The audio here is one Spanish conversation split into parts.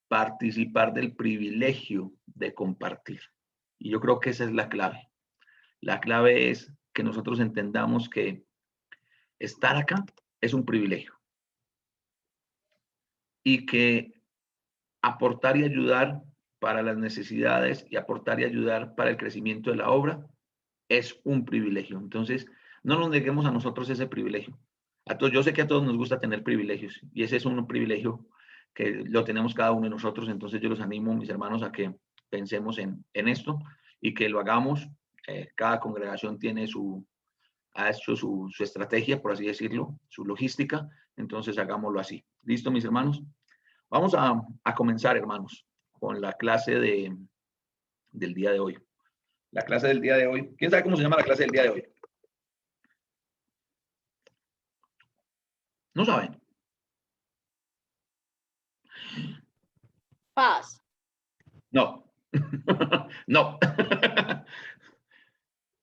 participar del privilegio de compartir. Y yo creo que esa es la clave. La clave es que nosotros entendamos que estar acá es un privilegio y que aportar y ayudar para las necesidades y aportar y ayudar para el crecimiento de la obra es un privilegio. Entonces, no nos neguemos a nosotros ese privilegio. A todos, yo sé que a todos nos gusta tener privilegios y ese es un privilegio que lo tenemos cada uno de nosotros. Entonces, yo los animo, mis hermanos, a que pensemos en esto y que lo hagamos. Cada congregación tiene ha hecho su estrategia, por así decirlo, su logística. Entonces, hagámoslo así. ¿Listo, mis hermanos? Vamos a comenzar, hermanos, con la clase del día de hoy. La clase del día de hoy. ¿Quién sabe cómo se llama la clase del día de hoy? ¿No saben? Paz. No. No.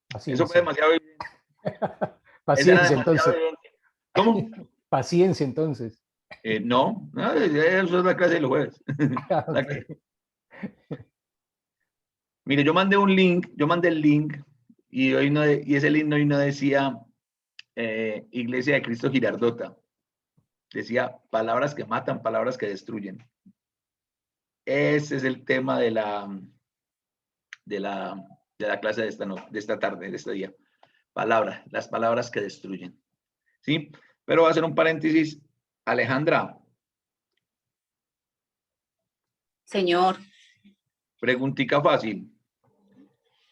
Paciencia. Eso fue demasiado evidente. Paciencia, entonces. Evidente. ¿Cómo? Paciencia, entonces. No, eso es la clase de los jueves. Okay. Mire, yo mandé el link y ese link hoy no decía Iglesia de Cristo Girardota. Decía palabras que matan, palabras que destruyen. Ese es el tema de la clase de esta tarde, de este día. Las palabras que destruyen. ¿Sí? Pero voy a hacer un paréntesis. Alejandra. Señor. Preguntica fácil.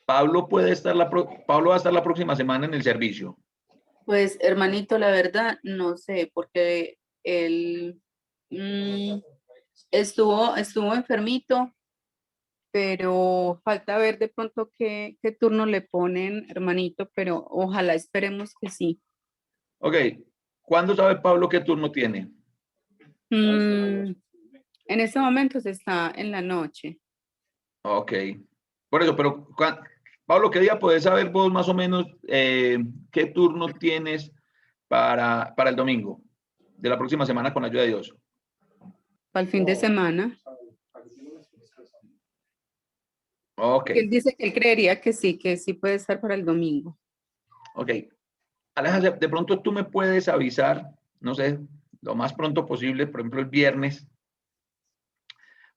Pablo va a estar la próxima semana en el servicio. Pues, hermanito, la verdad, no sé, porque él estuvo enfermito, pero falta ver de pronto qué turno le ponen, hermanito, pero ojalá esperemos que sí. Ok. ¿Cuándo sabe Pablo qué turno tiene? En este momento se está en la noche. Ok. Por eso, pero Pablo, ¿qué día puedes saber vos más o menos qué turno tienes para el domingo de la próxima semana con la ayuda de Dios? Para el fin de semana. Ok. Él dice que él creería que sí puede estar para el domingo. Ok. Alejandra, de pronto tú me puedes avisar, no sé, lo más pronto posible, por ejemplo, el viernes,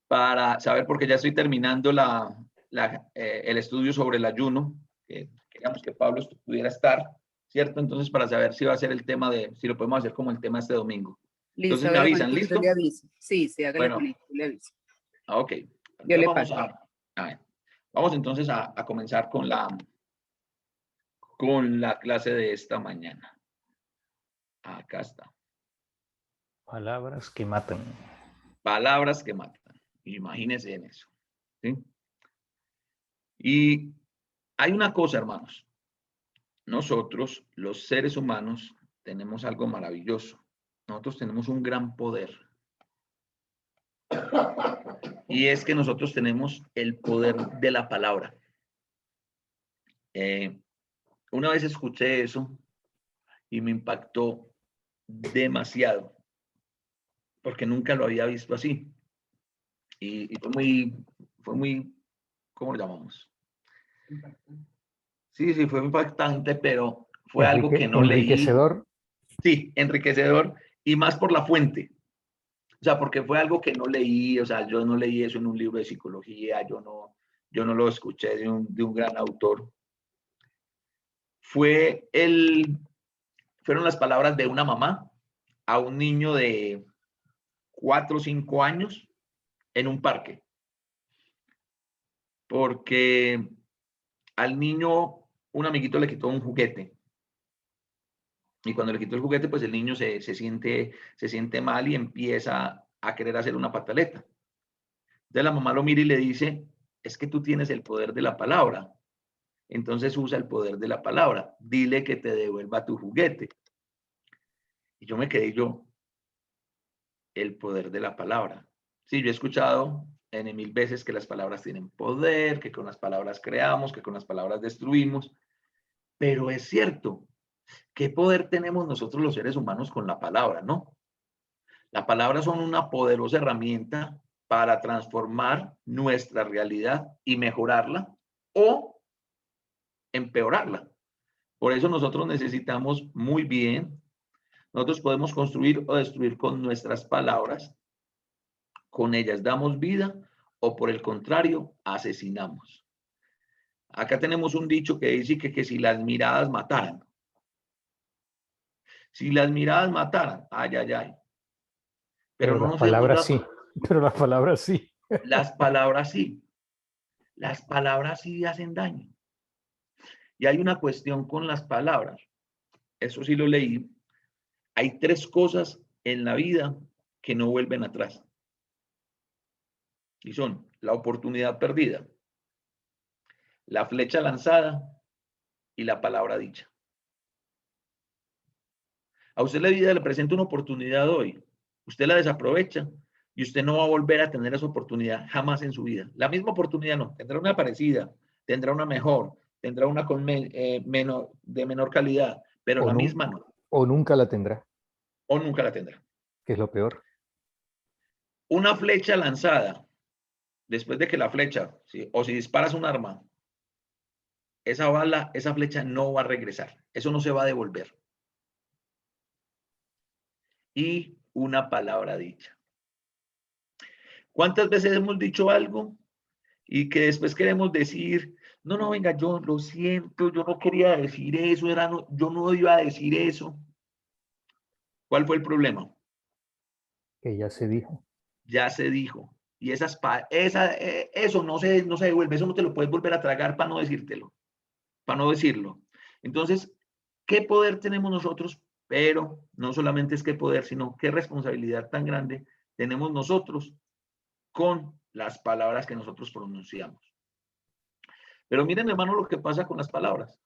para saber, porque ya estoy terminando el estudio sobre el ayuno, que queríamos que Pablo pudiera estar, ¿cierto? Entonces, para saber si va a ser el tema si lo podemos hacer como el tema este domingo. Listo, entonces, me avisan, ¿listo? Yo le aviso. Sí, hágale bueno, con él, yo le aviso. Ok. Yo le vamos paso. Vamos entonces a comenzar con la clase de esta mañana. Acá está. Palabras que matan. Palabras que matan. Imagínense en eso. ¿Sí? Y hay una cosa, hermanos. Nosotros, los seres humanos, tenemos algo maravilloso. Nosotros tenemos un gran poder. Y es que nosotros tenemos el poder de la palabra. Una vez escuché eso y me impactó demasiado, porque nunca lo había visto así. Y fue muy, ¿cómo lo llamamos? Sí, fue impactante, pero fue algo que no leí. Enriquecedor. Sí, enriquecedor, y más por la fuente. O sea, porque fue algo que no leí, o sea, yo no leí eso en un libro de psicología, yo no lo escuché de un gran autor. Fueron las palabras de una mamá a un niño de 4 o 5 años en un parque. Porque al niño, un amiguito le quitó un juguete. Y cuando le quitó el juguete, pues el niño se siente mal y empieza a querer hacer una pataleta. Entonces la mamá lo mira y le dice, es que tú tienes el poder de la palabra. Entonces usa el poder de la palabra. Dile que te devuelva tu juguete. Y yo me quedé el poder de la palabra. Sí, yo he escuchado N mil veces que las palabras tienen poder, que con las palabras creamos, que con las palabras destruimos. Pero es cierto, ¿qué poder tenemos nosotros los seres humanos con la palabra, no? Las palabras son una poderosa herramienta para transformar nuestra realidad y mejorarla o empeorarla. Por eso nosotros necesitamos muy bien, nosotros podemos construir o destruir con nuestras palabras. Con ellas damos vida o por el contrario, asesinamos. Acá tenemos un dicho que dice que si las miradas mataran. Si las miradas mataran, ay, ay, ay. Pero no las nos palabras hemos sí. Pero las palabras sí. Las palabras sí. Las palabras sí hacen daño. Y hay una cuestión con las palabras. Eso sí lo leí. Hay 3 cosas en la vida que no vuelven atrás. Y son la oportunidad perdida, la flecha lanzada y la palabra dicha. A usted la vida le presenta una oportunidad hoy. Usted la desaprovecha y usted no va a volver a tener esa oportunidad jamás en su vida. La misma oportunidad no, tendrá una parecida, tendrá una mejor, tendrá una con de menor calidad, pero la misma no. O nunca la tendrá, O nunca la tendrá. que es lo peor. Una flecha lanzada, después de que la flecha, ¿sí? O si disparas un arma, esa bala, esa flecha no va a regresar. Eso no se va a devolver. Y una palabra dicha. ¿Cuántas veces hemos dicho algo y que después queremos decir, no, venga, yo lo siento, yo no quería decir eso, yo no iba a decir eso? ¿Cuál fue el problema? Que ya se dijo. Ya se dijo. Y eso no se devuelve, eso no te lo puedes volver a tragar para no decírtelo, para no decirlo. Entonces, ¿qué poder tenemos nosotros? Pero no solamente es qué poder, sino qué responsabilidad tan grande tenemos nosotros con las palabras que nosotros pronunciamos. Pero miren, hermano, lo que pasa con las palabras.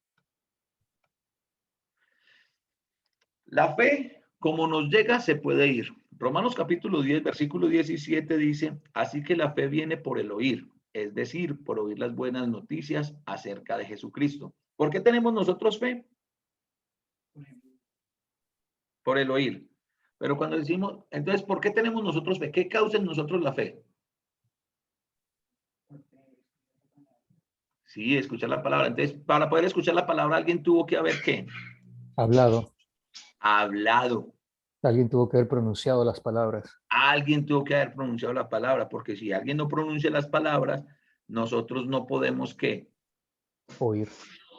La fe, como nos llega, se puede ir. Romanos capítulo 10, versículo 17 dice, así que la fe viene por el oír, es decir, por oír las buenas noticias acerca de Jesucristo. ¿Por qué tenemos nosotros fe? Por el oír. Pero cuando decimos, entonces, ¿por qué tenemos nosotros fe? ¿Qué causa en nosotros la fe? Sí, escuchar la palabra. Entonces, para poder escuchar la palabra, alguien tuvo que haber ¿qué? Hablado. Hablado. Alguien tuvo que haber pronunciado las palabras. Alguien tuvo que haber pronunciado la palabra, porque si alguien no pronuncia las palabras, nosotros no podemos ¿qué? Oír.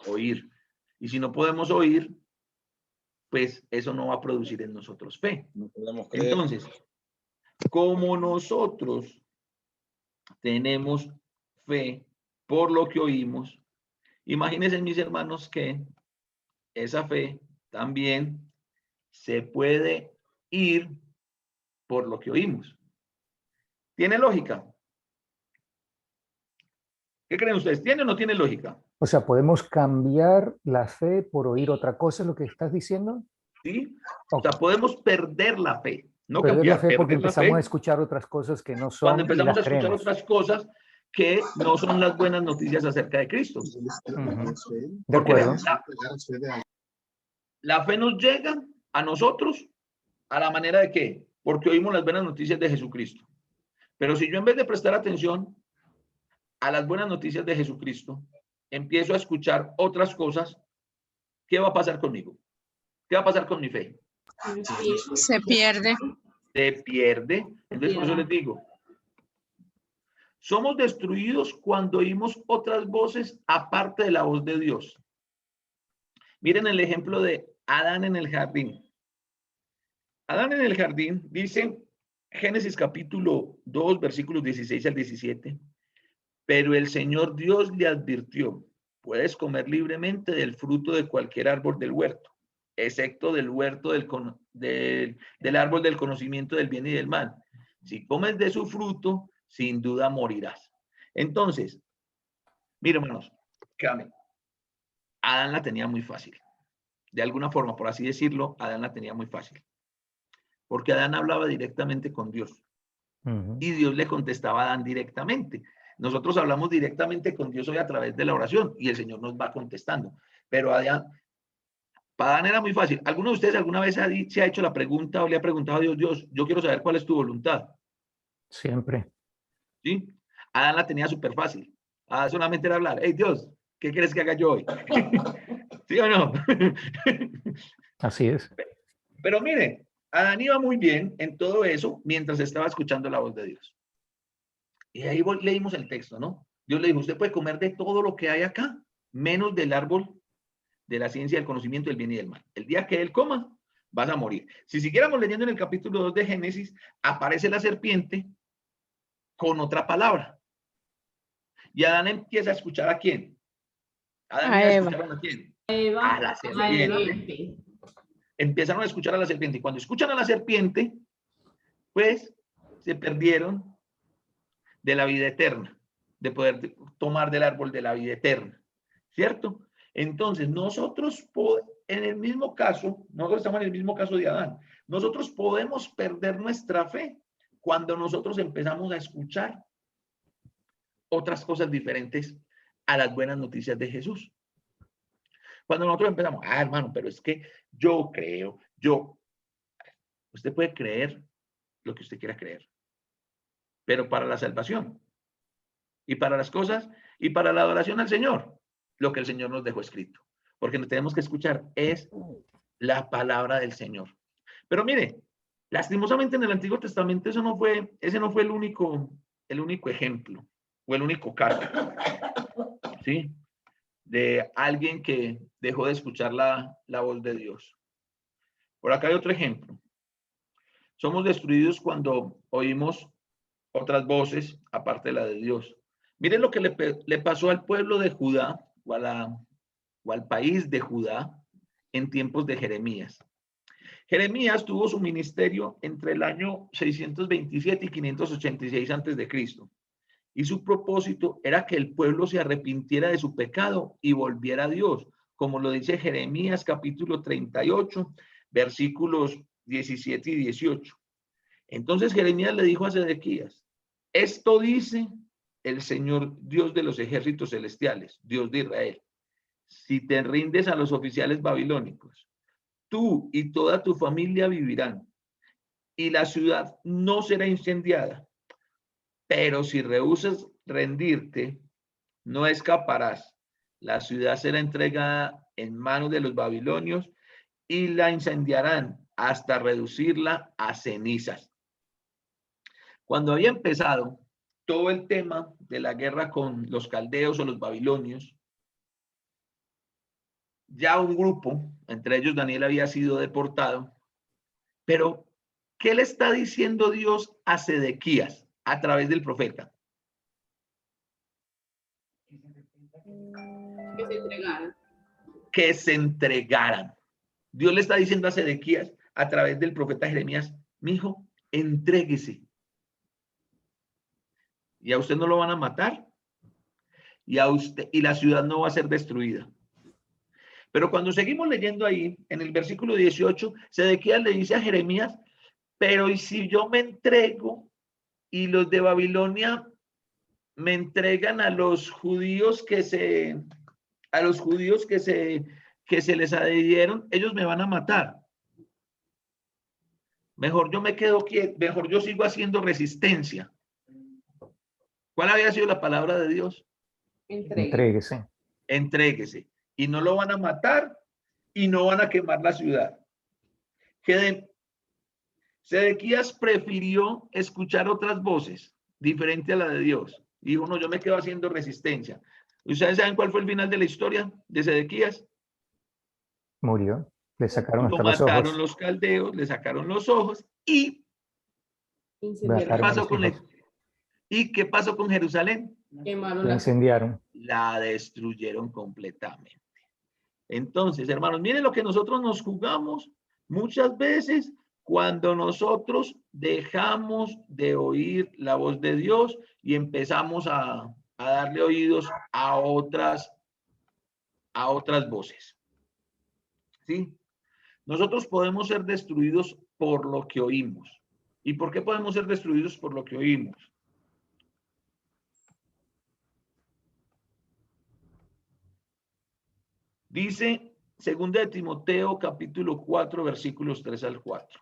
Oír. Y si no podemos oír, pues eso no va a producir en nosotros fe. No podemos creer. Entonces, como nosotros tenemos fe por lo que oímos, imagínense, mis hermanos, que esa fe también se puede ir por lo que oímos. ¿Tiene lógica? ¿Qué creen ustedes? ¿Tiene o no tiene lógica? O sea, ¿podemos cambiar la fe por oír otra cosa, es lo que estás diciendo? ¿Sí? O sea, podemos perder la fe. No perder cambiar, la fe porque perder la empezamos fe a escuchar otras cosas que no son cuando y empezamos a las escuchar creemos. otras cosas que no son las buenas noticias acerca de Cristo. De acuerdo. La fe nos llega a nosotros a la manera de ¿qué? Porque oímos las buenas noticias de Jesucristo. Pero si yo en vez de prestar atención a las buenas noticias de Jesucristo, empiezo a escuchar otras cosas, ¿qué va a pasar conmigo? ¿Qué va a pasar con mi fe? Se pierde. Se pierde. Entonces, por eso les digo, somos destruidos cuando oímos otras voces aparte de la voz de Dios. Miren el ejemplo de Adán en el jardín. Adán en el jardín dice, Génesis capítulo 2, versículos 16 al 17, pero el Señor Dios le advirtió, puedes comer libremente del fruto de cualquier árbol del huerto, excepto del huerto del árbol del conocimiento del bien y del mal. Si comes de su fruto, sin duda morirás. Entonces, miren, hermanos, créanme, Adán la tenía muy fácil. De alguna forma, por así decirlo, Adán la tenía muy fácil. Porque Adán hablaba directamente con Dios. Y Dios le contestaba a Adán directamente. Nosotros hablamos directamente con Dios hoy a través de la oración y el Señor nos va contestando. Pero Para Adán era muy fácil. ¿Alguno de ustedes alguna vez se ha hecho la pregunta o le ha preguntado a Dios, Dios, yo quiero saber cuál es tu voluntad? Siempre. ¿Sí? Adán la tenía súper fácil. Solamente era hablar, hey Dios, ¿qué quieres que haga yo hoy? ¿Sí o no? Así es. Pero mire, Adán iba muy bien en todo eso mientras estaba escuchando la voz de Dios. Y ahí leímos el texto, ¿no? Dios le dijo, usted puede comer de todo lo que hay acá, menos del árbol de la ciencia del conocimiento del bien y del mal. El día que él coma, vas a morir. Si siguiéramos leyendo en el capítulo 2 de Génesis, aparece la serpiente con otra palabra. Y Adán empieza a escuchar ¿a quién? Adán y Eva escucharon ¿a quién? A la serpiente. Empezaron a escuchar a la serpiente. Y cuando escuchan a la serpiente, pues se perdieron de la vida eterna, de poder tomar del árbol de la vida eterna. ¿Cierto? Entonces, nosotros en el mismo caso, nosotros estamos en el mismo caso de Adán. Nosotros podemos perder nuestra fe cuando nosotros empezamos a escuchar otras cosas diferentes a las buenas noticias de Jesús. Cuando nosotros empezamos, hermano, pero es que yo creo, usted puede creer lo que usted quiera creer, pero para la salvación y para las cosas y para la adoración al Señor, lo que el Señor nos dejó escrito, porque lo que tenemos que escuchar es la palabra del Señor. Pero mire, lastimosamente en el Antiguo Testamento ese no fue el único ejemplo o el único caso, ¿sí? De alguien que dejó de escuchar la voz de Dios. Por acá hay otro ejemplo. Somos destruidos cuando oímos otras voces aparte de la de Dios. Miren lo que le pasó al pueblo de Judá o al país de Judá en tiempos de Jeremías. Jeremías tuvo su ministerio entre el año 627 y 586 a.C. Y su propósito era que el pueblo se arrepintiera de su pecado y volviera a Dios, como lo dice Jeremías capítulo 38, versículos 17 y 18. Entonces Jeremías le dijo a Sedequías, esto dice el Señor Dios de los ejércitos celestiales, Dios de Israel, si te rindes a los oficiales babilónicos, tú y toda tu familia vivirán, y la ciudad no será incendiada. Pero si rehusas rendirte, no escaparás. La ciudad será entregada en manos de los babilonios y la incendiarán hasta reducirla a cenizas. Cuando había empezado todo el tema de la guerra con los caldeos o los babilonios, ya un grupo, entre ellos Daniel, había sido deportado. Pero, ¿qué le está diciendo Dios a Sedequías a través del profeta? Que se entregaran. Que se entregaran. Dios le está diciendo a Sedequías a través del profeta Jeremías, mijo, entréguese. Y a usted no lo van a matar. Y la ciudad no va a ser destruida. Pero cuando seguimos leyendo ahí, en el versículo 18, Sedequías le dice a Jeremías, pero ¿y si yo me entrego y los de Babilonia me entregan a los judíos que se les adhirieron, ellos me van a matar? Mejor yo me quedo quieto, mejor yo sigo haciendo resistencia. ¿Cuál había sido la palabra de Dios? Entréguese. Entréguese. Y no lo van a matar y no van a quemar la ciudad. Sedequías prefirió escuchar otras voces diferentes a la de Dios. Dijo, no, yo me quedo haciendo resistencia. ¿Ustedes saben cuál fue el final de la historia de Sedequías? Murió. Le sacaron Lo hasta los mataron ojos. los caldeos, le sacaron los ojos y ¿qué pasó con Jerusalén? La incendiaron. La destruyeron completamente. Entonces, hermanos, miren lo que nosotros nos jugamos muchas veces cuando nosotros dejamos de oír la voz de Dios y empezamos a darle oídos a otras voces. ¿Sí? Nosotros podemos ser destruidos por lo que oímos. ¿Y por qué podemos ser destruidos por lo que oímos? Dice Segunda de Timoteo, capítulo 4, versículos 3 al 4.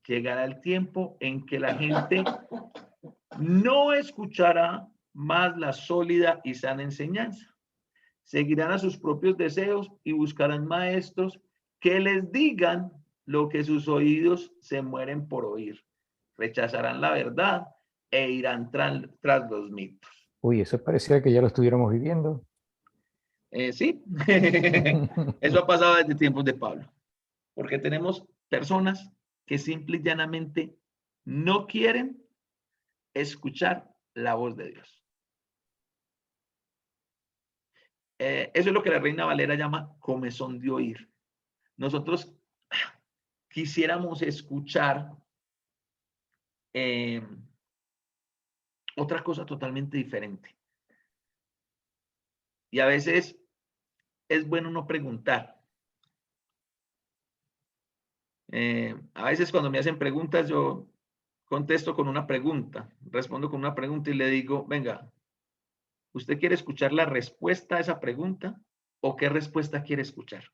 Llegará el tiempo en que la gente no escuchará más la sólida y sana enseñanza. Seguirán a sus propios deseos y buscarán maestros que les digan lo que sus oídos se mueren por oír. Rechazarán la verdad e irán tras los mitos. Uy, eso parecía que ya lo estuviéramos viviendo. Sí, eso ha pasado desde tiempos de Pablo, porque tenemos personas que simple y llanamente no quieren escuchar la voz de Dios. Eso es lo que la Reina Valera llama comezón de oír. Nosotros quisiéramos escuchar otra cosa totalmente diferente. Y a veces es bueno no preguntar. A veces cuando me hacen preguntas, yo contesto con una pregunta, respondo con una pregunta y le digo, venga, ¿usted quiere escuchar la respuesta a esa pregunta o qué respuesta quiere escuchar?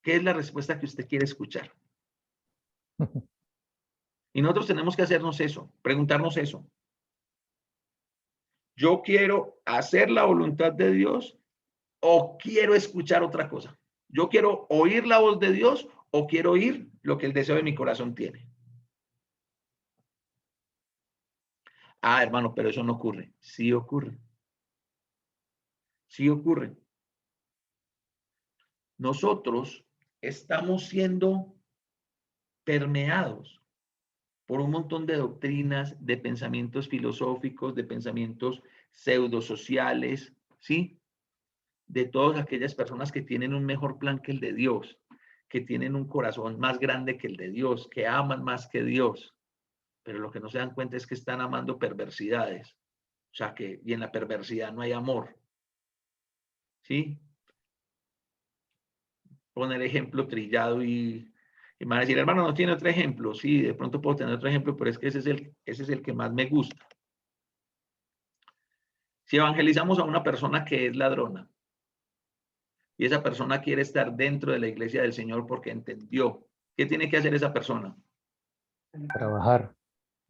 ¿Qué es la respuesta que usted quiere escuchar? Y nosotros tenemos que hacernos eso, preguntarnos eso. ¿Yo quiero hacer la voluntad de Dios o quiero escuchar otra cosa? ¿Yo quiero oír la voz de Dios o quiero oír lo que el deseo de mi corazón tiene? Ah, hermano, pero eso no ocurre. Sí ocurre. Sí ocurre. Nosotros estamos siendo permeados por un montón de doctrinas, de pensamientos filosóficos, de pensamientos pseudosociales, ¿sí? De todas aquellas personas que tienen un mejor plan que el de Dios, que tienen un corazón más grande que el de Dios, que aman más que Dios, pero lo que no se dan cuenta es que están amando perversidades, o sea que, y en la perversidad no hay amor, ¿sí? Poner ejemplo trillado y me van a decir, hermano, ¿no tiene otro ejemplo? Sí, de pronto puedo tener otro ejemplo, pero es que ese es el que más me gusta. Si evangelizamos a una persona que es ladrona y esa persona quiere estar dentro de la iglesia del Señor porque entendió, ¿qué tiene que hacer esa persona? Trabajar.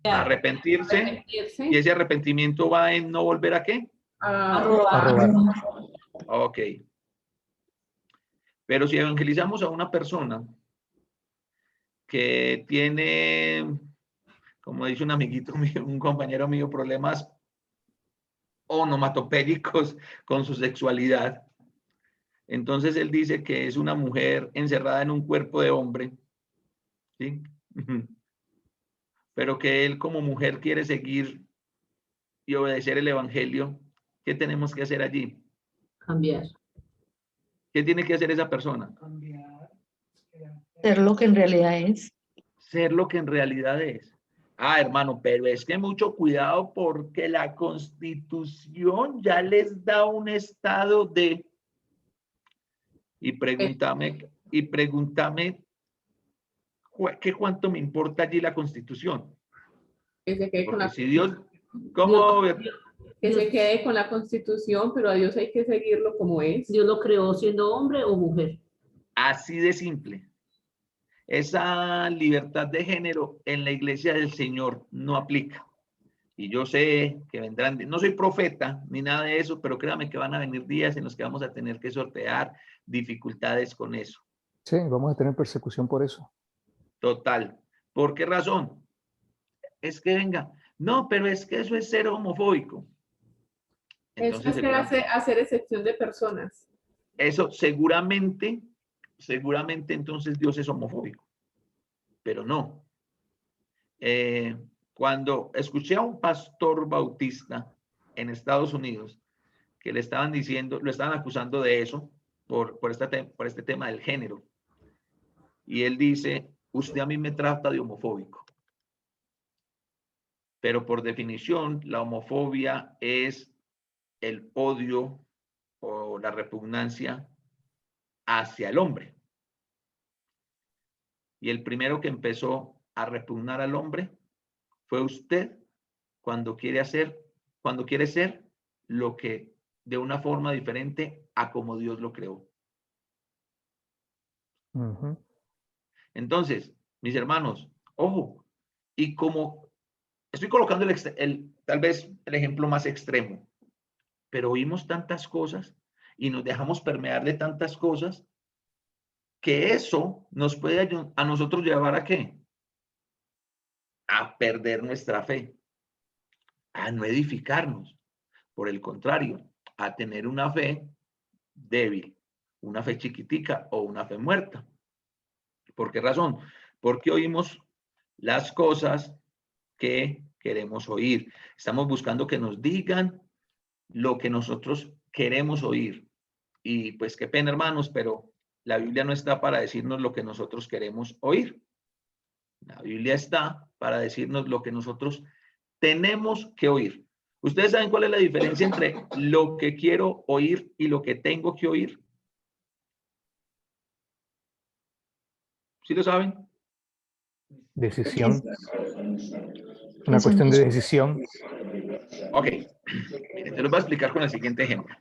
Arrepentirse. Y ese arrepentimiento va en no volver a ¿qué? A A robar. robar. Ok. Pero si evangelizamos a una persona que tiene, como dice un amiguito mío, un compañero mío, problemas onomatopédicos con su sexualidad, entonces él dice que es una mujer encerrada en un cuerpo de hombre, ¿sí? Pero que él como mujer quiere seguir y obedecer el evangelio. ¿Qué tenemos que hacer allí? Cambiar. ¿Qué tiene que hacer esa persona? Ser lo que en realidad es. Ser lo que en realidad es. Ah, hermano, pero es que mucho cuidado porque la Constitución ya les da un estado de... Y pregúntame, ¿qué cuánto me importa allí la Constitución? Que se quede con Porque la, si Dios, ¿cómo? que se quede con la Constitución, pero a Dios hay que seguirlo como es. Dios lo creó siendo hombre o mujer. Así de simple. Esa libertad de género en la iglesia del Señor no aplica. Y yo sé que vendrán, no soy profeta ni nada de eso, pero créame que van a venir días en los que vamos a tener que sortear dificultades con eso. Sí, vamos a tener persecución por eso. Total. ¿Por qué razón? Es que venga, no, pero es que eso es ser homofóbico. Entonces, Eso es hacer excepción de personas. eso seguramente entonces Dios es homofóbico, pero no. Cuando escuché a un pastor bautista en Estados Unidos que le estaban diciendo, lo estaban acusando de eso por este tema del género. Y él dice, usted a mí me trata de homofóbico. Pero por definición, la homofobia es el odio o la repugnancia hacia el hombre. Y el primero que empezó a repugnar al hombre fue usted cuando quiere ser lo que de una forma diferente a como Dios lo creó. Ujú. Entonces, mis hermanos, ojo, y como estoy colocando tal vez el ejemplo más extremo, pero oímos tantas cosas y nos dejamos permear de tantas cosas que eso nos puede a nosotros llevar ¿a qué? A perder nuestra fe, a no edificarnos. Por el contrario, a tener una fe débil, una fe chiquitica o una fe muerta. ¿Por qué razón? Porque oímos las cosas que queremos oír. Estamos buscando que nos digan lo que nosotros queremos oír. Y pues qué pena, hermanos, pero la Biblia no está para decirnos lo que nosotros queremos oír. La Biblia está para decirnos lo que nosotros tenemos que oír. ¿Ustedes saben cuál es la diferencia entre lo que quiero oír y lo que tengo que oír? ¿Sí lo saben? Decisión. Una cuestión de decisión. Ok, miren, te lo voy a explicar con el siguiente ejemplo.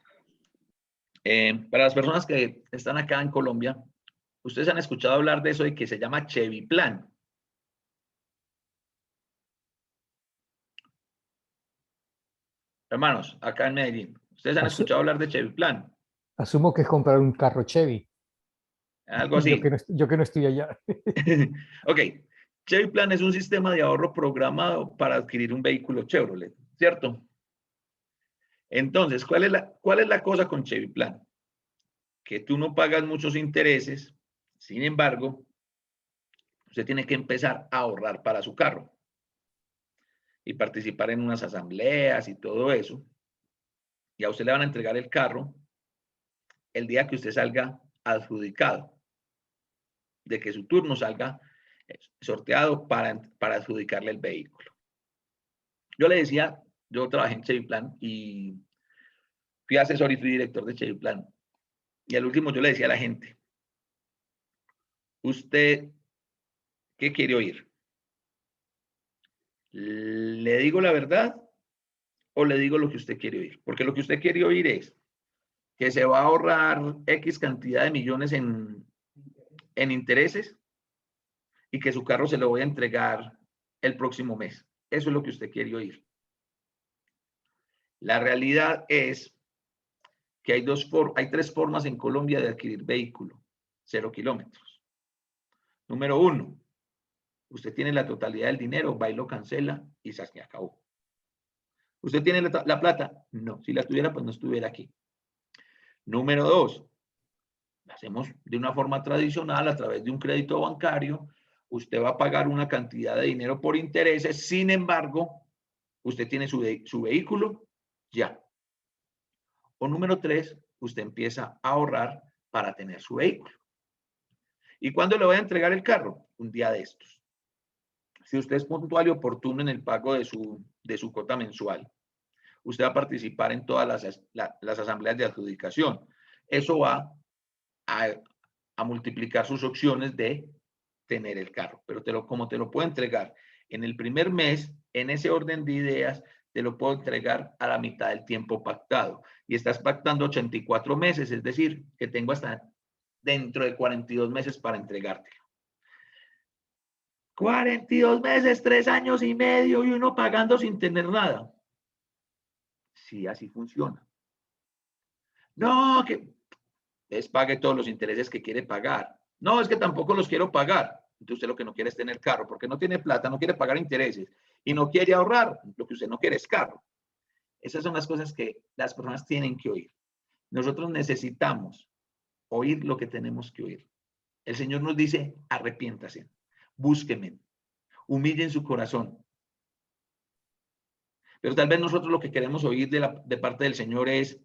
Para las personas que están acá en Colombia, ustedes han escuchado hablar de eso de que se llama Chevy Plan. Hermanos, acá en Medellín, ¿ustedes han escuchado hablar de Chevy Plan? Asumo que es comprar un carro Chevy. Algo así. Yo que no estoy allá. Ok, Chevy Plan es un sistema de ahorro programado para adquirir un vehículo Chevrolet, ¿cierto? Entonces, ¿cuál es la cosa con Chevy Plan? Que tú no pagas muchos intereses, sin embargo, usted tiene que empezar a ahorrar para su carro y participar en unas asambleas y todo eso. Y a usted le van a entregar el carro el día que usted salga adjudicado, de que su turno salga sorteado para adjudicarle el vehículo. Yo le decía, yo trabajé en Chevy Plan y fui asesor y fui director de Chevy Plan. Y al último yo le decía a la gente, ¿usted qué quiere oír? ¿Le digo la verdad o le digo lo que usted quiere oír? Porque lo que usted quiere oír es que se va a ahorrar X cantidad de millones en intereses y que su carro se lo voy a entregar el próximo mes. Eso es lo que usted quiere oír. La realidad es que hay tres formas en Colombia de adquirir vehículo, 0 kilómetros. Número 1, usted tiene la totalidad del dinero, va y lo cancela y se acabó. ¿Usted tiene la plata? No, si la tuviera, pues no estuviera aquí. Número 2, lo hacemos de una forma tradicional a través de un crédito bancario. Usted va a pagar una cantidad de dinero por intereses, sin embargo, usted tiene su vehículo ya. O número 3, usted empieza a ahorrar para tener su vehículo. ¿Y cuándo le voy a entregar el carro? Un día de estos. Si usted es puntual y oportuno en el pago de su cuota mensual, usted va a participar en todas las asambleas de adjudicación. Eso va a multiplicar sus opciones de tener el carro. Pero como te lo puedo entregar en el primer mes, en ese orden de ideas, te lo puedo entregar a la mitad del tiempo pactado. Y estás pactando 84 meses, es decir, que tengo hasta dentro de 42 meses para entregártelo. 42 meses, 3 años y medio y uno pagando sin tener nada. Sí, así funciona. No, que pague todos los intereses que quiere pagar. No, es que tampoco los quiero pagar. Entonces usted lo que no quiere es tener carro, porque no tiene plata, no quiere pagar intereses y no quiere ahorrar. Lo que usted no quiere es carro. Esas son las cosas que las personas tienen que oír. Nosotros necesitamos oír lo que tenemos que oír. El Señor nos dice, arrepiéntase, búsquenme, humillen su corazón. Pero tal vez nosotros lo que queremos oír de parte del Señor es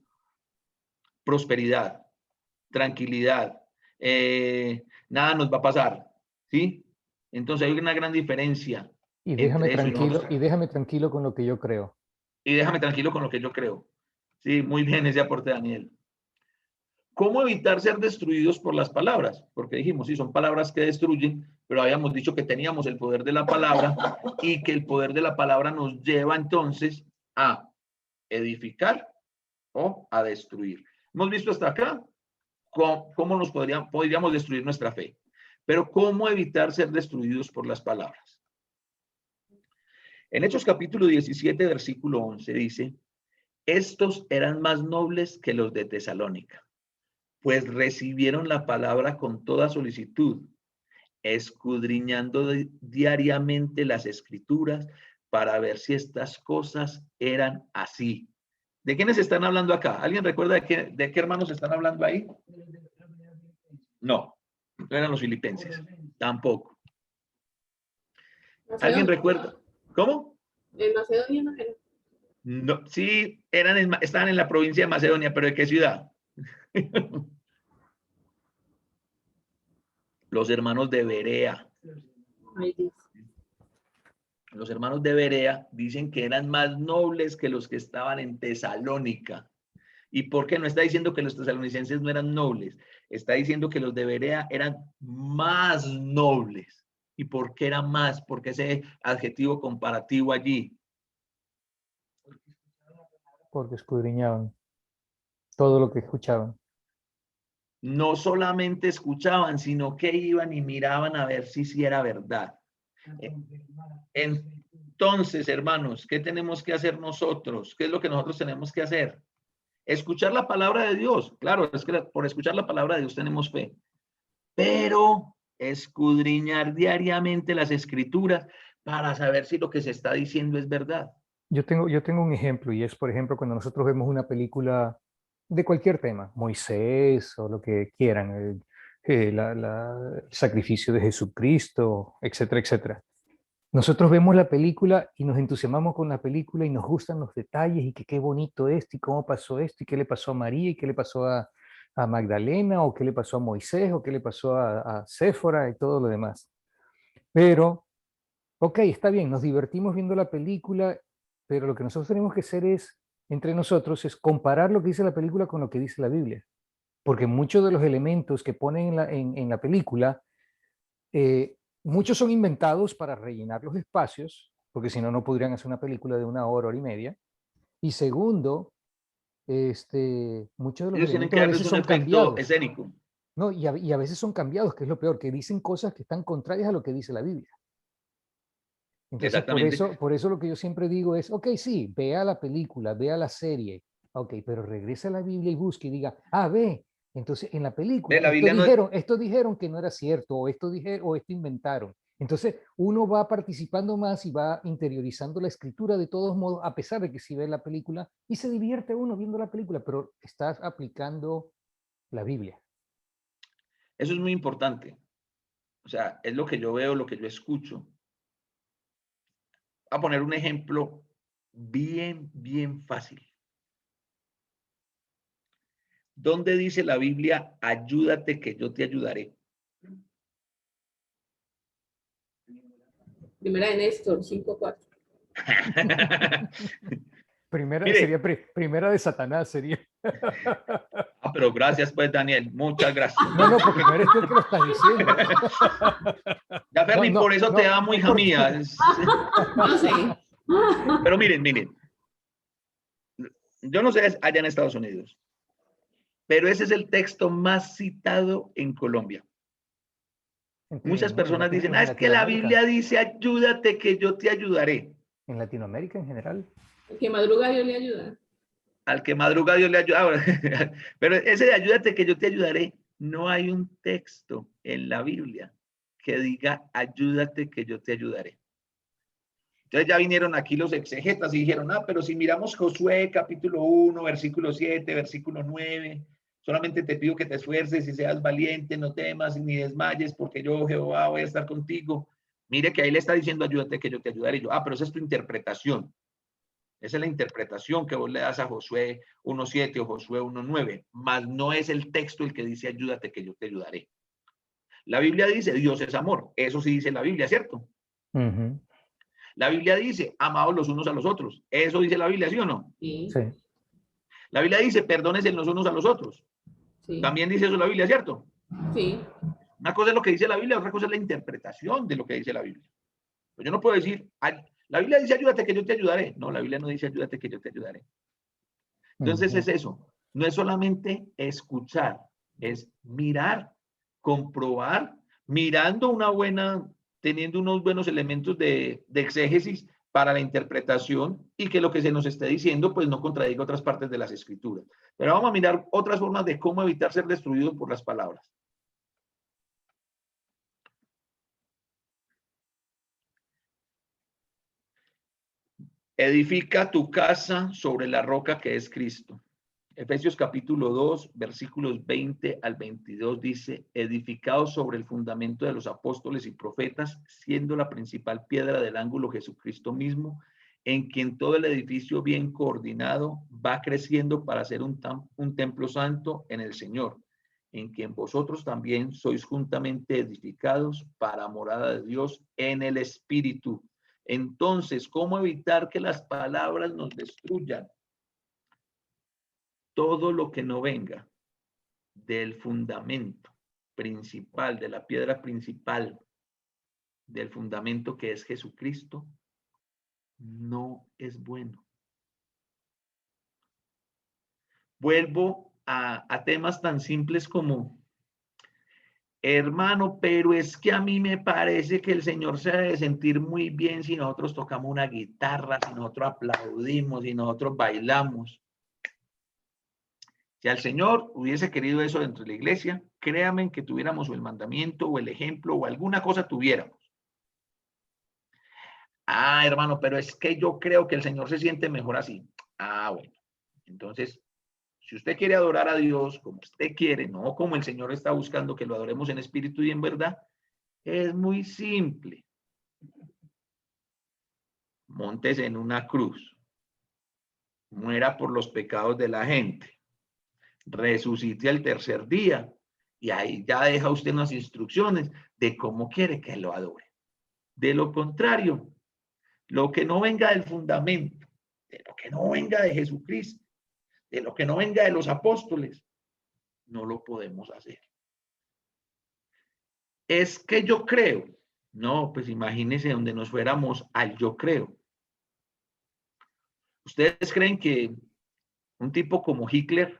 prosperidad, tranquilidad, nada nos va a pasar, ¿sí? Entonces hay una gran diferencia. Y déjame entre eso déjame tranquilo con lo que yo creo. y déjame tranquilo con lo que yo creo. Sí, muy bien ese aporte, Daniel. ¿Cómo evitar ser destruidos por las palabras? Porque dijimos, sí, son palabras que destruyen, pero habíamos dicho que teníamos el poder de la palabra y que el poder de la palabra nos lleva entonces a edificar o a destruir. Hemos visto hasta acá cómo nos podríamos destruir nuestra fe, pero cómo evitar ser destruidos por las palabras. En Hechos capítulo 17, versículo 11 dice, estos eran más nobles que los de Tesalónica, pues recibieron la palabra con toda solicitud, escudriñando diariamente las escrituras para ver si estas cosas eran así. ¿De quiénes están hablando acá? ¿Alguien recuerda de qué hermanos están hablando ahí? No eran los filipenses, tampoco. ¿Alguien recuerda? ¿Cómo? ¿En Macedonia no era? No, sí, estaban en la provincia de Macedonia, pero ¿de qué ciudad? Los hermanos de Berea. Ahí dice. Los hermanos de Berea dicen que eran más nobles que los que estaban en Tesalónica. ¿Y por qué? No está diciendo que los tesalonicenses no eran nobles. Está diciendo que los de Berea eran más nobles. ¿Y por qué era más? ¿Por qué ese adjetivo comparativo allí? Porque escudriñaban todo lo que escuchaban. No solamente escuchaban, sino que iban y miraban a ver si sí era verdad. Entonces, hermanos, ¿qué tenemos que hacer nosotros? ¿Qué es lo que nosotros tenemos que hacer? Escuchar la palabra de Dios. Claro, es que por escuchar la palabra de Dios tenemos fe. Pero escudriñar diariamente las escrituras para saber si lo que se está diciendo es verdad. Yo tengo un ejemplo, y es, por ejemplo, cuando nosotros vemos una película de cualquier tema, Moisés o lo que quieran, el sacrificio de Jesucristo, etcétera, etcétera. Nosotros vemos la película y nos entusiasmamos con la película y nos gustan los detalles y que qué bonito esto y cómo pasó esto y qué le pasó a María y qué le pasó a Magdalena o qué le pasó a Moisés o qué le pasó a Séfora y todo lo demás. Pero, ok, está bien, nos divertimos viendo la película, pero lo que nosotros tenemos que hacer entre nosotros, es comparar lo que dice la película con lo que dice la Biblia. Porque muchos de los elementos que ponen en la película, muchos son inventados para rellenar los espacios, porque si no, no podrían hacer una película de 1 hora, hora y media. Y segundo, muchos de los Ellos tienen elementos que a darles veces un son efecto cambiados. escénico. No, y a veces son cambiados, que es lo peor, que dicen cosas que están contrarias a lo que dice la Biblia. Entonces, por eso lo que yo siempre digo es, ok, sí, vea la película, vea la serie, ok, pero regresa a la Biblia y busque y diga, ve, entonces en la película, La Biblia esto dijeron que no era cierto, o esto inventaron. Entonces, uno va participando más y va interiorizando la escritura de todos modos, a pesar de que sí ve la película, y se divierte uno viendo la película, pero estás aplicando la Biblia. Eso es muy importante. O sea, es lo que yo veo, lo que yo escucho. Voy a poner un ejemplo bien fácil. ¿Dónde dice la Biblia, ayúdate que yo te ayudaré? Primera de Néstor, 5:4. Primera de Satanás sería. Pero gracias pues, Daniel. Muchas gracias. No, porque no eres tú el que lo estás diciendo. Ya, Ferni, por eso te amo, hija mía. No sé. Pero miren. Yo no sé allá en Estados Unidos, pero ese es el texto más citado en Colombia. Muchas personas dicen, es que la Biblia dice, ayúdate que yo te ayudaré. En Latinoamérica en general. El que madruga Dios le ayuda. Al que madruga Dios le ayuda. Pero ese de ayúdate que yo te ayudaré, no hay un texto en la Biblia que diga, ayúdate que yo te ayudaré. Entonces ya vinieron aquí los exegetas y dijeron, pero si miramos Josué capítulo 1, versículo 7, versículo 9, solamente te pido que te esfuerces y seas valiente, no temas ni desmayes, porque yo, Jehová, voy a estar contigo. Mire que ahí le está diciendo, ayúdate que yo te ayudaré. Y yo, pero esa es tu interpretación. Esa es la interpretación que vos le das a Josué 1.7 o Josué 1.9, mas no es el texto el que dice, ayúdate que yo te ayudaré. La Biblia dice, Dios es amor. Eso sí dice la Biblia, ¿cierto? La Biblia dice, amaos los unos a los otros. Eso dice la Biblia, ¿sí o no? Sí. La Biblia dice, perdónense los unos a los otros. Sí. También dice eso la Biblia, ¿cierto? Sí. Una cosa es lo que dice la Biblia, otra cosa es la interpretación de lo que dice la Biblia. Pero yo no puedo decir, la Biblia dice, ayúdate que yo te ayudaré. No, la Biblia no dice, ayúdate que yo te ayudaré. Entonces es eso. No es solamente escuchar, es mirar, comprobar, teniendo unos buenos elementos de exégesis para la interpretación y que lo que se nos esté diciendo pues no contradiga otras partes de las escrituras. Pero vamos a mirar otras formas de cómo evitar ser destruidos por las palabras. Edifica tu casa sobre la roca que es Cristo. Efesios capítulo 2, versículos 20 al 22 dice, edificados sobre el fundamento de los apóstoles y profetas, siendo la principal piedra del ángulo Jesucristo mismo, en quien todo el edificio bien coordinado va creciendo para ser un templo santo en el Señor, en quien vosotros también sois juntamente edificados para morada de Dios en el Espíritu. Entonces, ¿cómo evitar que las palabras nos destruyan? Todo lo que no venga del fundamento principal, de la piedra principal, del fundamento que es Jesucristo, no es bueno. Vuelvo a temas tan simples como, hermano, pero es que a mí me parece que el Señor se debe sentir muy bien si nosotros tocamos una guitarra, si nosotros aplaudimos, si nosotros bailamos. Si al Señor hubiese querido eso dentro de la iglesia, créanme que tuviéramos o el mandamiento o el ejemplo o alguna cosa tuviéramos. Ah, hermano, pero es que yo creo que el Señor se siente mejor así. Ah, bueno. Entonces, si usted quiere adorar a Dios como usted quiere, no como el Señor está buscando que lo adoremos en espíritu y en verdad, es muy simple. Móntese en una cruz. Muera por los pecados de la gente. Resucite al tercer día. Y ahí ya deja usted unas instrucciones de cómo quiere que lo adore. De lo contrario, lo que no venga del fundamento, de lo que no venga de Jesucristo, de lo que no venga de los apóstoles, no lo podemos hacer. Es que yo creo. No, pues imagínense donde nos fuéramos al yo creo. ¿Ustedes creen que un tipo como Hitler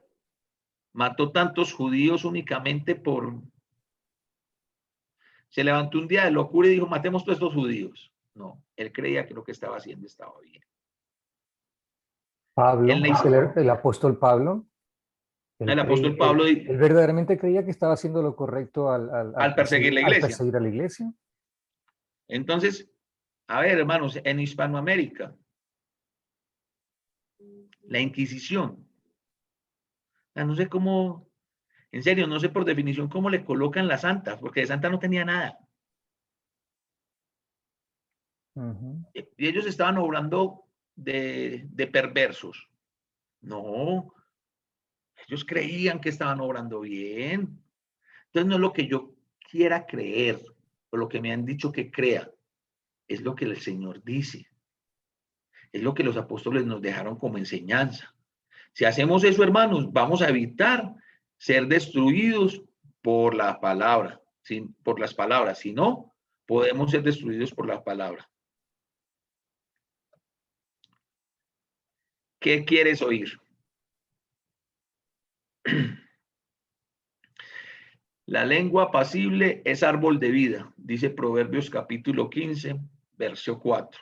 mató tantos judíos únicamente por... Se levantó un día de locura y dijo, matemos todos estos judíos? No, él creía que lo que estaba haciendo estaba bien. Pablo, el apóstol Pablo. El apóstol Pablo. Él verdaderamente creía que estaba haciendo lo correcto al perseguir la iglesia. Al perseguir a la iglesia. Entonces, a ver, hermanos, en Hispanoamérica, la Inquisición, no sé cómo, en serio, no sé por definición cómo le colocan las santas, porque de santa no tenía nada. Y ellos estaban obrando de perversos. No, ellos creían que estaban obrando bien. Entonces no es lo que yo quiera creer o lo que me han dicho que crea, es lo que el Señor dice. Es lo que los apóstoles nos dejaron como enseñanza. Si hacemos eso, hermanos, vamos a evitar ser destruidos por la palabra, por las palabras. Si no, podemos ser destruidos por la palabra. ¿Qué quieres oír? La lengua apacible es árbol de vida, dice Proverbios capítulo 15, verso 4.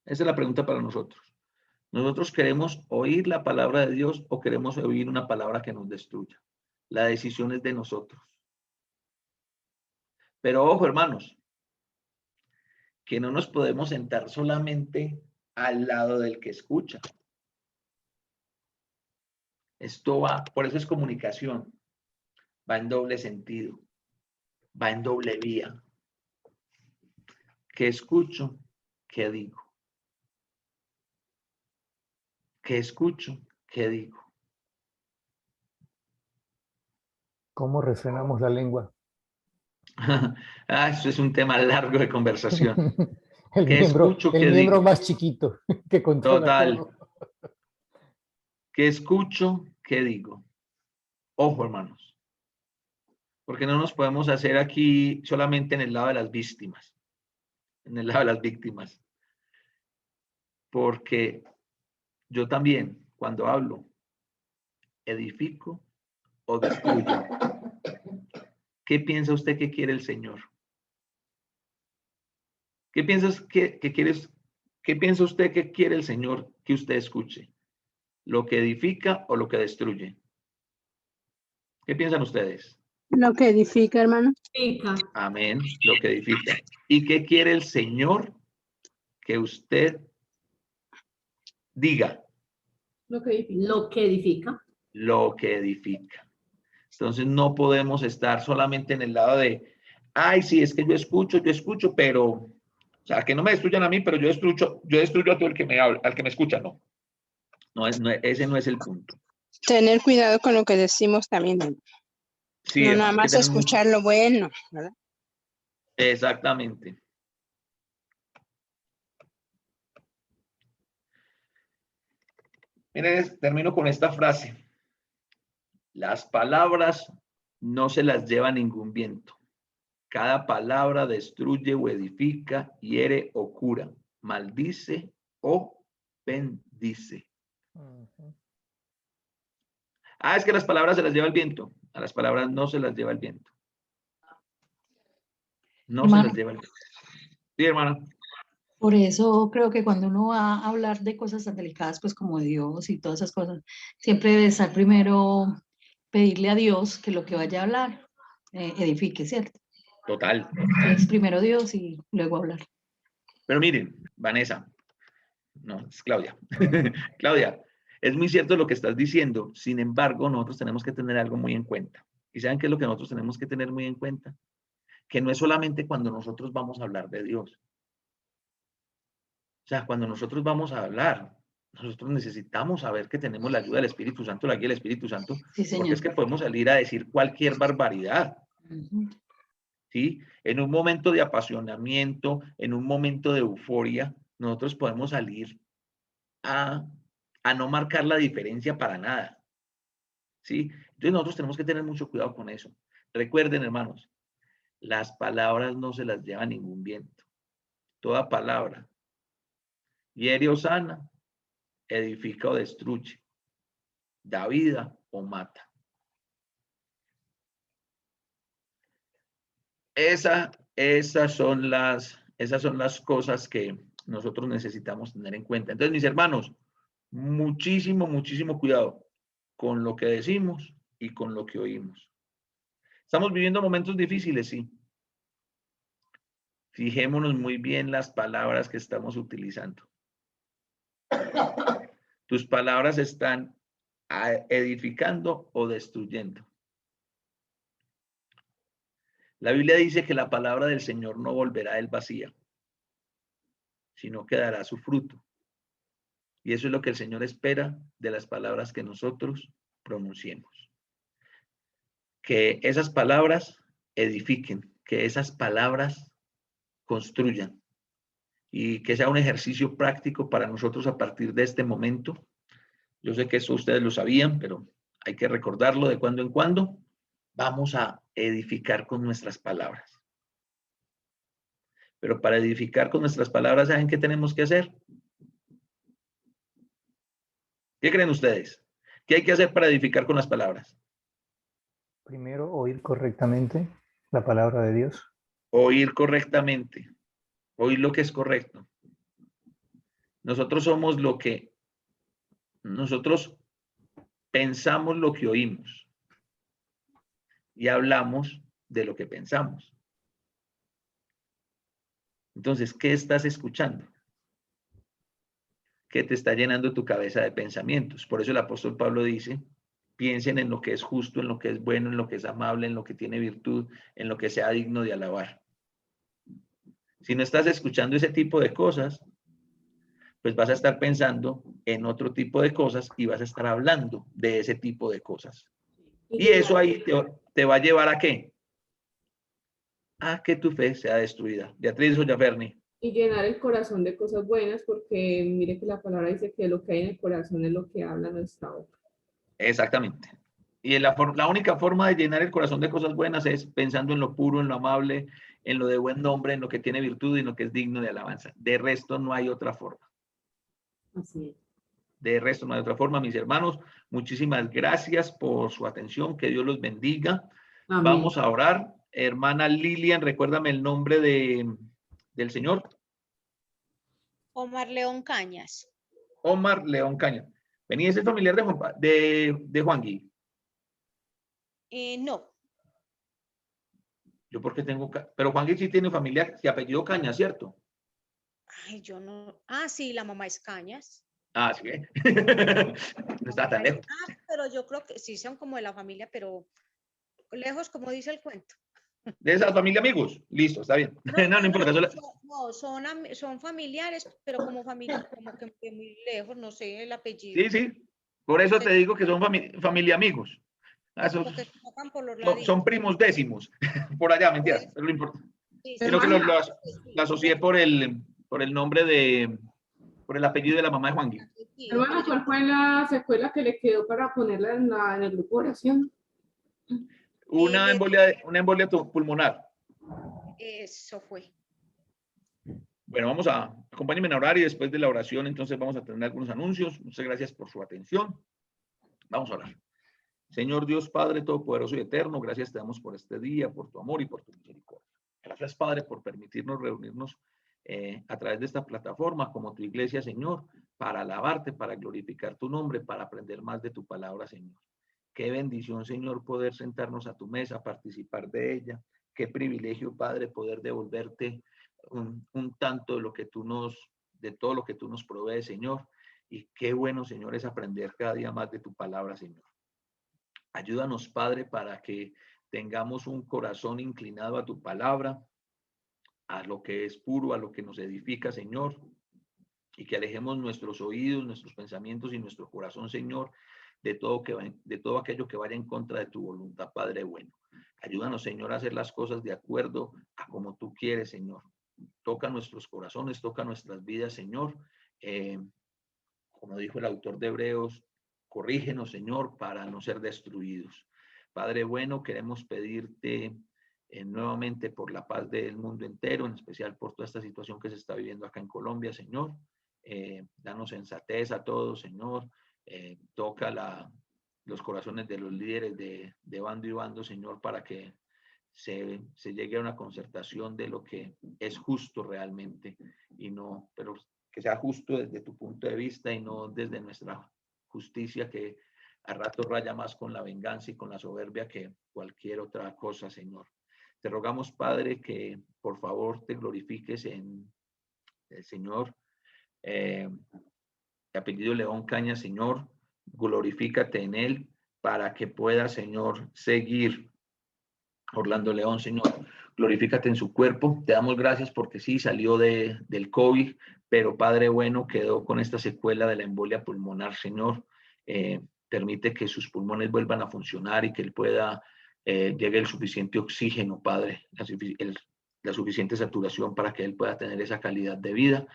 Esa es la pregunta para nosotros. ¿Nosotros queremos oír la palabra de Dios o queremos oír una palabra que nos destruya? La decisión es de nosotros. Pero ojo, hermanos, que no nos podemos sentar solamente al lado del que escucha. Esto va, por eso es comunicación. Va en doble sentido. Va en doble vía. ¿Qué escucho? ¿Qué digo? ¿Qué escucho? ¿Qué digo? ¿Cómo refrenamos la lengua? Eso es un tema largo de conversación. el miembro más chiquito que controla total. todo. ¿Qué escucho? ¿Qué digo? Ojo, hermanos. Porque no nos podemos hacer aquí solamente en el lado de las víctimas. En el lado de las víctimas. porque yo también, cuando hablo, edifico o destruyo. ¿Qué piensa usted que quiere el Señor? ¿Qué piensas qué piensa usted que quiere el Señor que usted escuche? ¿Lo que edifica o lo que destruye? ¿Qué piensan ustedes? Lo que edifica, hermano. Edifica. Amén, lo que edifica. ¿Y qué quiere el Señor que usted diga? Lo que edifica. Lo que edifica. Lo que edifica. Entonces no podemos estar solamente en el lado de, ay, sí, es que yo escucho, pero, o sea, que no me destruyan a mí, pero yo destruyo a todo el que me habla, al que me escucha, no. Ese no es el punto. Tener cuidado con lo que decimos también. Sí, No hermano, nada hay que más tener mucho- escuchar lo bueno, ¿verdad? Exactamente. Miren, termino con esta frase. Las palabras no se las lleva ningún viento. Cada palabra destruye o edifica, hiere o cura, maldice o bendice. Ah, es que las palabras se las lleva el viento. A las palabras no se las lleva el viento. No se las lleva el viento. Sí, hermana. Por eso creo que cuando uno va a hablar de cosas tan delicadas, pues como Dios y todas esas cosas, siempre debe estar primero pedirle a Dios que lo que vaya a hablar edifique, ¿cierto? Total. Entonces primero Dios y luego hablar. Pero miren, Vanessa, no, es Claudia. Claudia, es muy cierto lo que estás diciendo. Sin embargo, nosotros tenemos que tener algo muy en cuenta. ¿Y saben qué es lo que nosotros tenemos que tener muy en cuenta? Que no es solamente cuando nosotros vamos a hablar de Dios. O sea, cuando nosotros vamos a hablar, nosotros necesitamos saber que tenemos la ayuda del Espíritu Santo, la guía del Espíritu Santo, Sí, porque señor. es que podemos salir a decir cualquier barbaridad. ¿Sí? En un momento de apasionamiento, en un momento de euforia, nosotros podemos salir a no marcar la diferencia para nada. ¿Sí? Entonces nosotros tenemos que tener mucho cuidado con eso. Recuerden, hermanos, las palabras no se las lleva ningún viento. Toda palabra hiere o sana, edifica o destruye, da vida o mata. Esas son las cosas que nosotros necesitamos tener en cuenta. Entonces, mis hermanos, muchísimo, muchísimo cuidado con lo que decimos y con lo que oímos. Estamos viviendo momentos difíciles, sí. Fijémonos muy bien las palabras que estamos utilizando. Tus palabras están edificando o destruyendo. La Biblia dice que la palabra del Señor no volverá del vacía, sino que dará su fruto. Y eso es lo que el Señor espera de las palabras que nosotros pronunciemos. Que esas palabras edifiquen, que esas palabras construyan y que sea un ejercicio práctico para nosotros a partir de este momento. Yo sé que eso ustedes lo sabían, pero hay que recordarlo de cuando en cuando. Vamos a edificar con nuestras palabras. Pero para edificar con nuestras palabras, ¿saben qué tenemos que hacer? ¿Qué creen ustedes? ¿Qué hay que hacer para edificar con las palabras? Primero, oír correctamente la palabra de Dios. Oír correctamente. Oír lo que es correcto. Nosotros pensamos lo que oímos y hablamos de lo que pensamos. Entonces, ¿qué estás escuchando? ¿Qué te está llenando tu cabeza de pensamientos? Por eso el apóstol Pablo dice, piensen en lo que es justo, en lo que es bueno, en lo que es amable, en lo que tiene virtud, en lo que sea digno de alabar. Si no estás escuchando ese tipo de cosas, pues vas a estar pensando en otro tipo de cosas y vas a estar hablando de ese tipo de cosas. Y eso ahí te va a llevar ¿a qué? A que tu fe sea destruida. Beatriz o Yaferni. Y llenar el corazón de cosas buenas, porque mire que la palabra dice que lo que hay en el corazón es lo que habla nuestra boca. Exactamente. Y la única forma de llenar el corazón de cosas buenas es pensando en lo puro, en lo amable, en lo de buen nombre, en lo que tiene virtud y en lo que es digno de alabanza. De resto no hay otra forma. Así es. De resto, no hay otra forma. Mis hermanos, muchísimas gracias por su atención. Que Dios los bendiga. Amén. Vamos a orar. Hermana Lilian, recuérdame el nombre del Señor. Omar León Cañas. Omar León Cañas. Vení, ese familiar de Juan Gui. No, Yo porque tengo... Pero Juan Gui sí tiene familia de apellido Cañas, ¿cierto? ay, yo no. Ah, sí, la mamá es Cañas. Ah, sí. No está tan lejos. Ah, pero yo creo que sí son como de la familia, pero lejos, como dice el cuento. De esa familia amigos. Listo, está bien. No importa. No, son familiares, pero como familia, como que muy lejos, no sé el apellido. Sí, sí. Por eso te digo que son familia amigos. Como que se tocan por los lados. Son primos décimos. Por allá, mentiras. Es lo importante. Sí, Creo que Hermana. lo asocié por el nombre por el apellido de la mamá de Juan Gui. sí, Hermana, ¿cuál fue la secuela que le quedó para ponerla en el grupo de oración? Una embolia pulmonar. eso fue. Bueno, acompáñenme a orar y después de la oración, entonces vamos a tener algunos anuncios. Muchas gracias por su atención. Vamos a orar. Señor Dios Padre Todopoderoso y Eterno, gracias te damos por este día, por tu amor y por tu misericordia. Gracias, Padre, por permitirnos reunirnos a través de esta plataforma como tu iglesia, Señor, para alabarte, para glorificar tu nombre, para aprender más de tu palabra, Señor. Qué bendición, Señor, poder sentarnos a tu mesa, participar de ella. Qué privilegio, Padre, poder devolverte un tanto de todo lo que tú nos provees, Señor. Y qué bueno, Señor, es aprender cada día más de tu palabra, Señor. Ayúdanos, Padre, para que tengamos un corazón inclinado a tu palabra, a lo que es puro, a lo que nos edifica, Señor, y que alejemos nuestros oídos, nuestros pensamientos y nuestro corazón, Señor, de todo aquello que vaya en contra de tu voluntad, Padre bueno. Ayúdanos, Señor, a hacer las cosas de acuerdo a como tú quieres, Señor. Toca nuestros corazones, toca nuestras vidas, Señor. Como dijo el autor de Hebreos, corrígenos, Señor, para no ser destruidos. Padre bueno, queremos pedirte nuevamente por la paz del mundo entero, en especial por toda esta situación que se está viviendo acá en Colombia, Señor. Danos sensatez a todos, Señor. Toca los corazones de los líderes de bando y bando, Señor, para que se llegue a una concertación de lo que es justo realmente, pero que sea justo desde tu punto de vista y no desde nuestra justicia, que a rato raya más con la venganza y con la soberbia que cualquier otra cosa, Señor. Te rogamos, Padre, que por favor te glorifiques en el Señor. Apellido León Caña, Señor, glorifícate en él para que pueda, Señor, seguir. Orlando León, Señor, glorifícate en su cuerpo. Te damos gracias porque sí, salió del COVID, pero Padre bueno, quedó con esta secuela de la embolia pulmonar, Señor. Permite que sus pulmones vuelvan a funcionar y que él pueda, llegue el suficiente oxígeno, Padre, la suficiente saturación para que él pueda tener esa calidad de vida.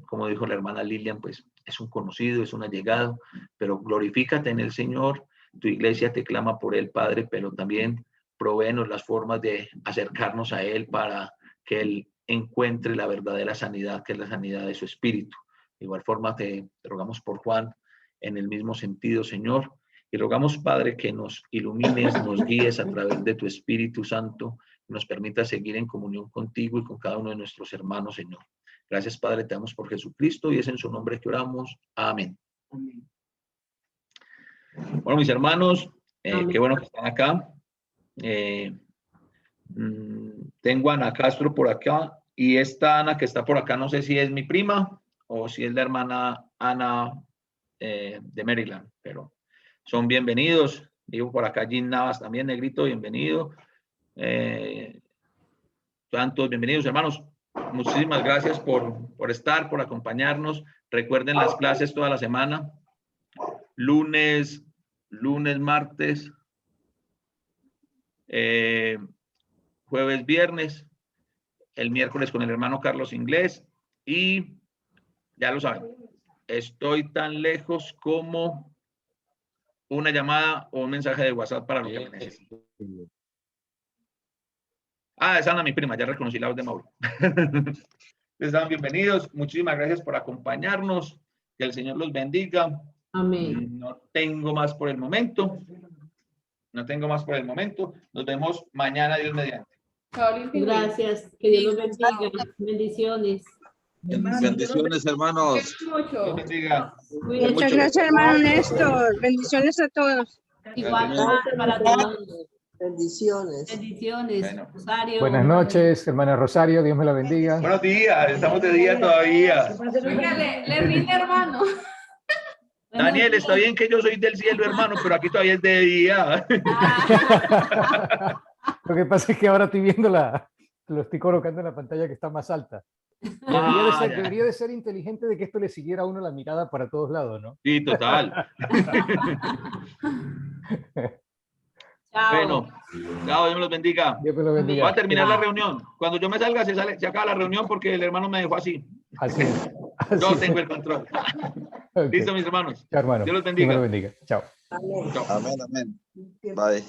Como dijo la hermana Lilian, pues es un conocido, es un allegado, pero glorifícate en el Señor. Tu iglesia te clama por él, Padre, pero también provéenos las formas de acercarnos a él para que él encuentre la verdadera sanidad, que es la sanidad de su espíritu. De igual forma te rogamos por Juan en el mismo sentido, Señor, y rogamos, Padre, que nos ilumines, nos guíes a través de tu Espíritu Santo, y nos permita seguir en comunión contigo y con cada uno de nuestros hermanos, Señor. Gracias, Padre, te damos por Jesucristo y es en su nombre que oramos. Amén. Amén. Bueno, mis hermanos, qué bueno que están acá. Tengo a Ana Castro por acá y esta Ana que está por acá no sé si es mi prima o si es la hermana Ana de Maryland, pero son bienvenidos. Digo por acá Jim Navas también, negrito, bienvenido. Tantos bienvenidos, hermanos. Muchísimas gracias por estar, por acompañarnos. Recuerden las clases toda la semana. Lunes, martes, jueves, viernes, el miércoles con el hermano Carlos Inglés y ya lo saben, estoy tan lejos como una llamada o un mensaje de WhatsApp para lo que me necesiten. Es Ana, mi prima, ya reconocí la voz de Mauro. Están bienvenidos, muchísimas gracias por acompañarnos. Que el Señor los bendiga. Amén. No tengo más por el momento. No tengo más por el momento. Nos vemos mañana, Dios mediante. Gracias. Que Dios los bendiga. Bendiciones. Bendiciones, hermanos. Dios bendiga. Muchas gracias, hermano Néstor. Bendiciones a todos. Igual para todos. Bendiciones. Bendiciones. Bueno. Rosario. Buenas noches, hermana Rosario, Dios me la bendiga. Buenos días. Estamos de día todavía. Oiga, le rinde, hermano. Daniel, está bien que yo soy del cielo, hermano, pero aquí todavía es de día. Lo que pasa es que ahora estoy viendo lo estoy colocando en la pantalla que está más alta. Ah, ya. Debería de ser inteligente de que esto le siguiera a uno la mirada para todos lados, ¿no? Sí, total. Chao. Bueno, chao, Dios me los bendiga. Dios me lo Va bendiga. a terminar la reunión. Cuando yo me salga, se acaba la reunión porque el hermano me dejó así. Así es. Yo Así tengo es. el control. Ok. Listo, mis hermanos. Chao, hermano. Dios los Dios me bendiga. lo bendiga. Chao. Amén. Chao. Amén, amén. Bye.